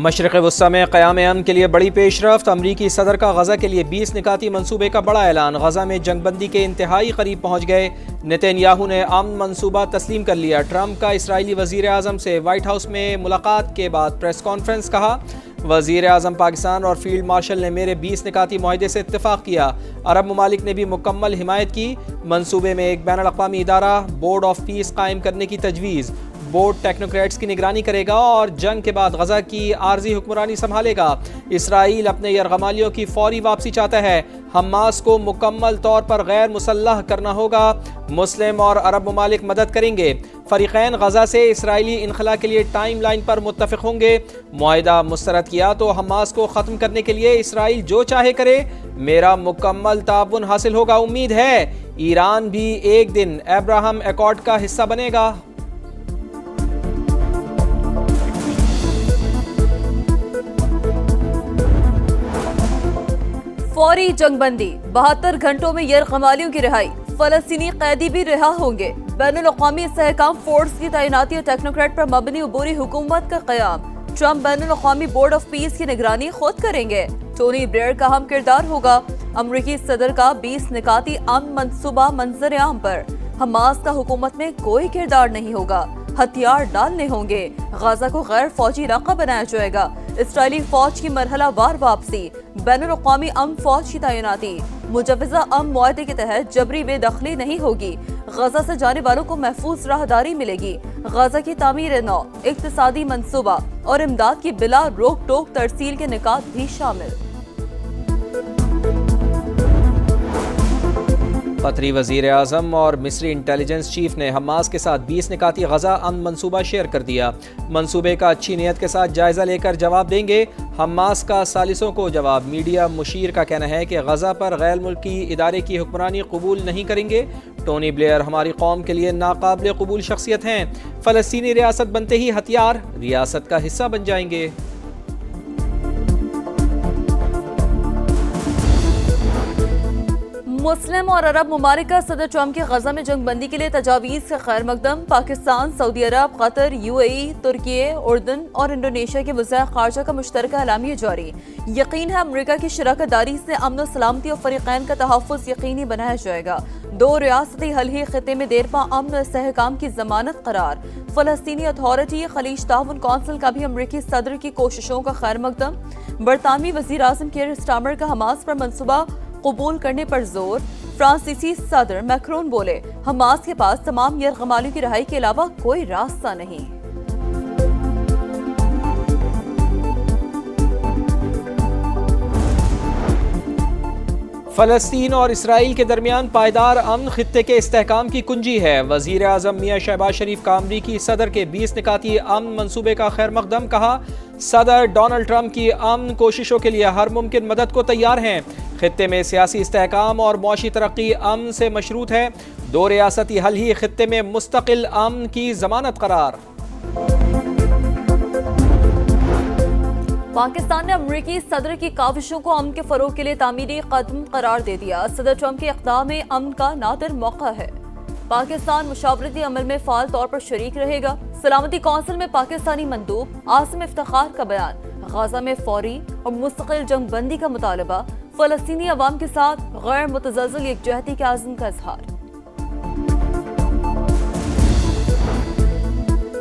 مشرق وسطی میں قیام امن کے لیے بڑی پیش رفت، امریکی صدر کا غزہ کے لیے 20 نکاتی منصوبے کا بڑا اعلان، غزہ میں جنگ بندی کے انتہائی قریب پہنچ گئے، نتن یاہو نے امن منصوبہ تسلیم کر لیا، ٹرمپ کا اسرائیلی وزیر اعظم سے وائٹ ہاؤس میں ملاقات کے بعد پریس کانفرنس، کہا وزیر اعظم پاکستان اور فیلڈ مارشل نے میرے 20 نکاتی معاہدے سے اتفاق کیا، عرب ممالک نے بھی مکمل حمایت کی، منصوبے میں ایک بین الاقوامی ادارہ بورڈ آف پیس قائم کرنے کی تجویز، بورڈ ٹیکنوکریٹس کی نگرانی کرے گا اور جنگ کے بعد غزہ کی عارضی حکمرانی سنبھالے گا، اسرائیل اپنے یرغمالیوں کی فوری واپسی چاہتا ہے، حماس کو مکمل طور پر غیر مسلح کرنا ہوگا، مسلم اور عرب ممالک مدد کریں گے، فریقین غزہ سے اسرائیلی انخلاء کے لیے ٹائم لائن پر متفق ہوں گے، معاہدہ مسترد کیا تو حماس کو ختم کرنے کے لیے اسرائیل جو چاہے کرے، میرا مکمل تعاون حاصل ہوگا، امید ہے ایران بھی ایک دن ابراہم ایکارڈ کا حصہ بنے گا۔ فوری جنگ بندی، 72 گھنٹوں میں یرغمالیوں کی رہائی، فلسطینی قیدی بھی رہا ہوں گے، بین الاقوامی استحکام فورس کی تعیناتی اور ٹیکنوکریٹ پر مبنی عبوری حکومت کا قیام، ٹرمپ بین الاقوامی بورڈ آف پیس کی نگرانی خود کریں گے، ٹونی بلیئر کا اہم کردار ہوگا، امریکی صدر کا 20 نکاتی امن منصوبہ منظر عام پر، حماس کا حکومت میں کوئی کردار نہیں ہوگا، ہتھیار ڈالنے ہوں گے، غزہ کو غیر فوجی علاقہ بنایا جائے گا، اسرائیلی فوج کی مرحلہ وار واپسی، بین الاقوامی امن فوج کی تعیناتی، مجوزہ امن معاہدے کے تحت جبری بے دخلی نہیں ہوگی، غزہ سے جانے والوں کو محفوظ راہداری ملے گی، غزہ کی تعمیر نو، اقتصادی منصوبہ اور امداد کی بلا روک ٹوک ترسیل کے نکات بھی شامل۔ قطری وزیر اعظم اور مصری انٹیلیجنس چیف نے حماس کے ساتھ 20 نکاتی غزہ امن منصوبہ شیئر کر دیا، منصوبے کا اچھی نیت کے ساتھ جائزہ لے کر جواب دیں گے، حماس کا ثالثوں کو جواب، میڈیا مشیر کا کہنا ہے کہ غزہ پر غیر ملکی ادارے کی حکمرانی قبول نہیں کریں گے، ٹونی بلیئر ہماری قوم کے لیے ناقابل قبول شخصیت ہیں، فلسطینی ریاست بنتے ہی ہتھیار ریاست کا حصہ بن جائیں گے۔ مسلم اور عرب ممالک کا صدر ٹرمپ کی غزہ میں جنگ بندی کے لیے تجاویز کا خیر مقدم، پاکستان، سعودی عرب، قطر، UAE، ترکیے، اردن اور انڈونیشیا کے وزراء خارجہ کا مشترکہ اعلامیہ جاری، یقین ہے امریکہ کی شراکت داری سے امن و سلامتی اور فریقین کا تحفظ یقینی بنایا جائے گا، 2 ریاستی حل ہی خطے میں دیرپا امن و استحکام کی ضمانت قرار، فلسطینی اتھارٹی خلیج تعاون کونسل کا بھی امریکی صدر کی کوششوں کا خیر مقدم، برطانوی وزیر اعظم کیئر سٹارمر کا حماس پر منصوبہ قبول کرنے پر زور، فرانسیسی صدر میکرون بولے حماس کے پاس تمام یرغمالیوں کی رہائی کے علاوہ کوئی راستہ نہیں۔ فلسطین اور اسرائیل کے درمیان پائیدار امن خطے کے استحکام کی کنجی ہے، وزیر اعظم میاں شہباز شریف کا امریکی صدر کے 20 نکاتی امن منصوبے کا خیر مقدم، کہا صدر ڈونلڈ ٹرمپ کی امن کوششوں کے لیے ہر ممکن مدد کو تیار ہیں، خطے میں سیاسی استحکام اور معاشی ترقی امن سے مشروط ہے، 2 ریاستی حل ہی خطے میں مستقل امن کی ضمانت قرار۔ پاکستان نے امریکی صدر کی کاوشوں کو امن کے فروغ کے لیے تعمیری قدم قرار دے دیا، صدر ٹرمپ کے اقدام میں امن کا نادر موقع ہے، پاکستان مشاورتی عمل میں فعال طور پر شریک رہے گا، سلامتی کونسل میں پاکستانی مندوب عاصم افتخار کا بیان، غزہ میں فوری اور مستقل جنگ بندی کا مطالبہ، فلسطینی عوام کے ساتھ غیر متزلزل یکجہتی کے عزم کا اظہار۔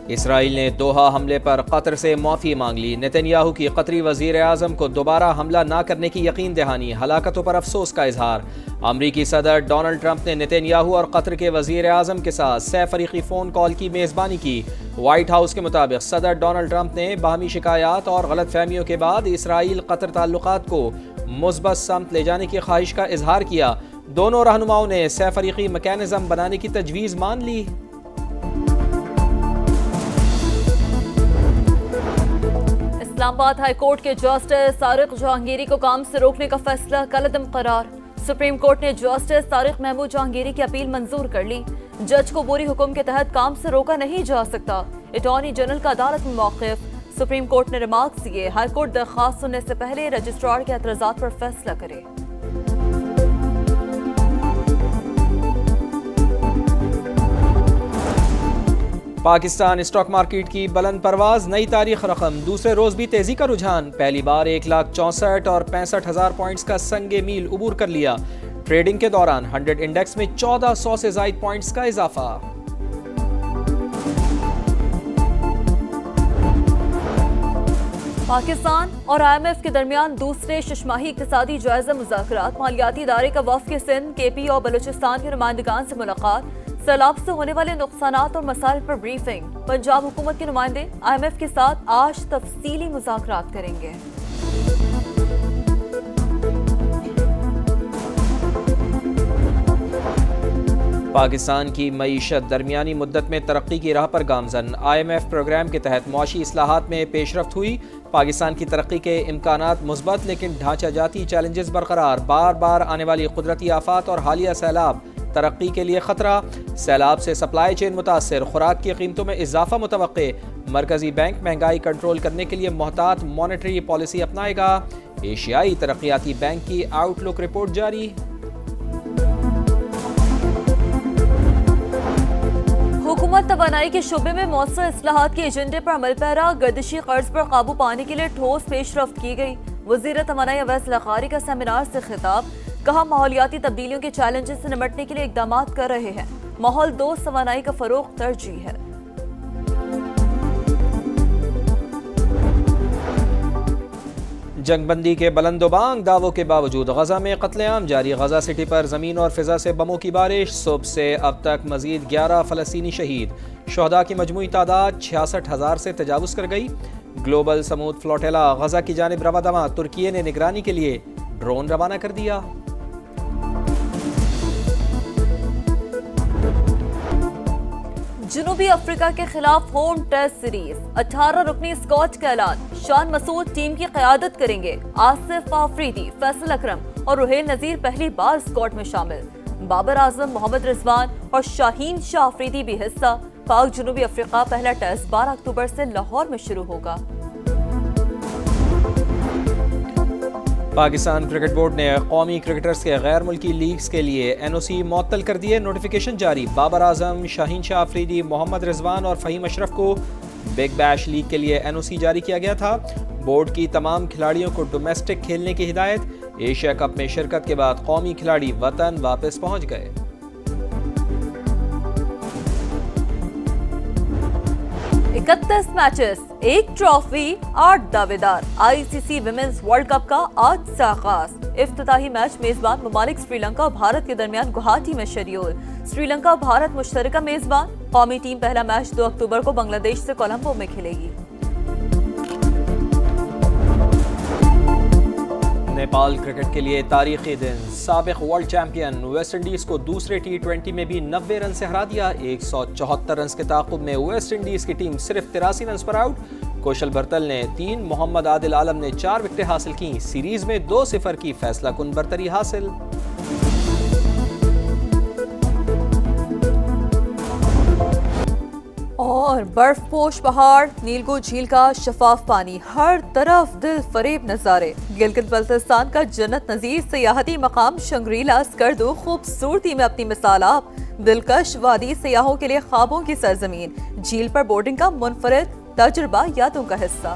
اسرائیل نے دوحہ حملے پر قطر سے معافی مانگ لی، نتن یاہو کی قطری وزیر اعظم کو دوبارہ حملہ نہ کرنے کی یقین دہانی، ہلاکتوں پر افسوس کا اظہار، امریکی صدر ڈونلڈ ٹرمپ نے نتن یاہو اور قطر کے وزیر اعظم کے ساتھ 6 فریقی فون کال کی میزبانی کی، وائٹ ہاؤس کے مطابق صدر ڈونلڈ ٹرمپ نے باہمی شکایات اور غلط فہمیوں کے بعد اسرائیل قطر تعلقات کو مثبت سمت لے جانے کی خواہش کا اظہار کیا، دونوں رہنماؤں نے 6 فریقی میکانزم بنانے کی تجویز مان لی۔ اسلام آباد ہائی کورٹ کے جسٹس طارق جہانگیری کو کام سے روکنے کا فیصلہ کالعدم قرار، سپریم کورٹ نے جسٹس طارق محمود جہانگیری کی اپیل منظور کر لی، جج کو عبوری حکم کے تحت کام سے روکا نہیں جا سکتا، اٹارنی جنرل کا عدالت میں موقف، سپریم کورٹ نے ریمارکس دیے، ہائی کورٹ درخواست سننے سے پہلے رجسٹرار کے اعتراضات پر فیصلہ کرے۔ پاکستان اسٹاک مارکیٹ کی بلند پرواز، نئی تاریخ رقم، دوسرے روز بھی تیزی کا رجحان، پہلی بار 1,64,000 اور 65,000 پوائنٹس کا سنگ میل عبور کر لیا۔ ٹریڈنگ کے دوران 100 انڈیکس میں 1400 سے زائد پوائنٹس کا اضافہ۔ پاکستان اور IMF کے درمیان دوسرے ششماہی اقتصادی جائزہ مذاکرات، مالیاتی ادارے کا وفد سندھ، KP اور بلوچستان کے نمائندگان سے ملاقات، سیلاب سے ہونے والے نقصانات اور مسائل پر بریفنگ۔ پنجاب حکومت کے نمائندے IMF کے ساتھ آج تفصیلی مذاکرات کریں گے۔ پاکستان کی معیشت درمیانی مدت میں ترقی کی راہ پر گامزن، IMF پروگرام کے تحت معاشی اصلاحات میں پیش رفت ہوئی۔ پاکستان کی ترقی کے امکانات مثبت، لیکن ڈھانچہ جاتی چیلنجز برقرار، بار بار آنے والی قدرتی آفات اور حالیہ سیلاب ترقی کے لیے خطرہ۔ سیلاب سے سپلائی چین متاثر، خوراک کی قیمتوں میں اضافہ متوقع، مرکزی بینک مہنگائی کنٹرول کرنے کے لیے محتاط مانیٹری پالیسی اپنائے گا۔ ایشیائی ترقیاتی بینک کی آؤٹ لک رپورٹ جاری۔ حکومت توانائی کے شعبے میں مؤثر اصلاحات کے ایجنڈے پر عمل پیرا، گردشی قرض پر قابو پانے کے لیے ٹھوس پیش رفت کی گئی۔ وزیر توانائی اویس لغاری کا سیمینار سے خطاب، کہا ماحولیاتی تبدیلیوں کے چیلنجز سے نمٹنے کے لیے اقدامات کر رہے ہیں، ماحول دوست توانائی کا فروغ ترجیح ہے۔ جنگ بندی کے بلند و بانگ دعووں کے باوجود غزہ میں قتل عام جاری، غزہ سٹی پر زمین اور فضا سے بموں کی بارش، صبح سے اب تک مزید 11 فلسطینی شہید، شہداء کی مجموعی تعداد 66,000 سے تجاوز کر گئی۔ گلوبل سمود فلوٹیلا غزہ کی جانب رواں دواں، ترکی نے نگرانی کے لیے ڈرون روانہ کر دیا۔ جنوبی افریقہ کے خلاف ہوم ٹیسٹ سیریز، 18 رکنی اسکواڈ کا اعلان، شان مسعود ٹیم کی قیادت کریں گے، آصف آفریدی، فیصل اکرم اور رحیل نذیر پہلی بار اسکواڈ میں شامل، بابر اعظم، محمد رضوان اور شاہین شاہ آفریدی بھی حصہ۔ پاک جنوبی افریقہ پہلا ٹیسٹ 12 اکتوبر سے لاہور میں شروع ہوگا۔ پاکستان کرکٹ بورڈ نے قومی کرکٹرز کے غیر ملکی لیگز کے لیے NOC معطل کر دیے، نوٹیفیکیشن جاری، بابر اعظم، شاہین شاہ آفریدی، محمد رضوان اور فہیم اشرف کو بگ بیش لیگ کے لیے NOC جاری کیا گیا تھا۔ بورڈ کی تمام کھلاڑیوں کو ڈومیسٹک کھیلنے کی ہدایت، ایشیا کپ میں شرکت کے بعد قومی کھلاڑی وطن واپس پہنچ گئے۔ 31 میچز، 1 ٹرافی، 8 دعوے دار۔ ICC ویمنز ورلڈ کپ کا آج سے آغاز، افتتاحی میچ میزبان ممالک سری لنکا اور بھارت کے درمیان گوہاٹی میں شیڈول۔ سری لنکا اور بھارت مشترکہ میزبان، قومی ٹیم پہلا میچ 2 اکتوبر کو بنگلہ دیش سے کولمبو میں کھیلے گی۔ نیپال کرکٹ کے لیے تاریخی دن، سابق ورلڈ چیمپئن ویسٹ انڈیز کو دوسرے T20 میں بھی 90 رن سے ہرا دیا۔ 174 رنز کے تعاقب میں ویسٹ انڈیز کی ٹیم صرف 83 رنز پر آؤٹ۔ کوشل برتل نے 3، محمد عادل عالم نے 4 وکٹیں حاصل کیں، سیریز میں 2-0 کی فیصلہ کن برتری حاصل۔ اور برف پوش پہاڑ، نیلگو جھیل کا شفاف پانی، ہر طرف دل فریب نظارے۔ گلگت بلتستان کا جنت نظیر سیاحتی مقام شنگریلا اسکردو خوبصورتی میں اپنی مثال آپ، دلکش وادی سیاحوں کے لیے خوابوں کی سرزمین، جھیل پر بورڈنگ کا منفرد تجربہ یادوں کا حصہ۔